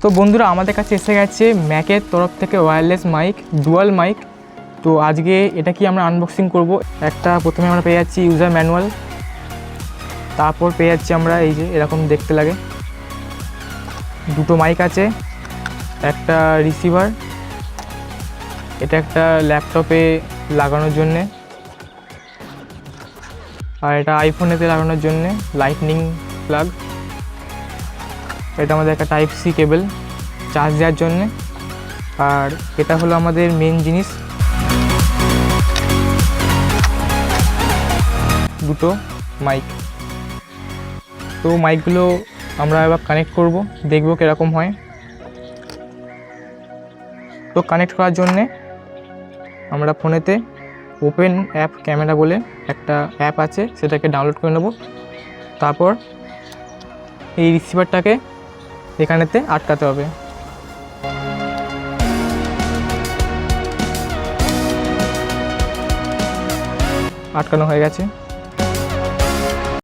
তো বন্ধুরা আমাদের কাছে এসে গেছে ম্যাকের তরফ থেকে ওয়্যারলেস মাইক, ডুয়াল মাইক। তো আজকে এটা কি আমরা আনবক্সিং করব। একটা প্রথমে আমরা পেয়ে যাচ্ছি ইউজার ম্যানুয়াল, তারপর পেয়ে যাচ্ছি আমরা এই যে এরকম দেখতে লাগে দুটো মাইক আছে, একটা রিসিভার, এটা একটা ল্যাপটপে লাগানোর জন্যে, আর এটা আইফোনেতে লাগানোর জন্যে লাইটনিং প্লাগ। এটা আমাদের একটা টাইপ সি কেবল চার্জ দেওয়ার জন্যে। আর এটা হলো আমাদের মেন জিনিস, দুটো মাইক। তো মাইকগুলো আমরা এবার কানেক্ট করব, দেখব কীরকম হয়। তো কানেক্ট করার জন্যে আমরা ফোনেতে ওপেন অ্যাপ ক্যামেরা বলে একটা অ্যাপ আছে, সেটাকে ডাউনলোড করে নেব। তারপর এই রিসিভারটাকে এখানেতে আটকাতে হবে। আটকানো হয়ে গেছে।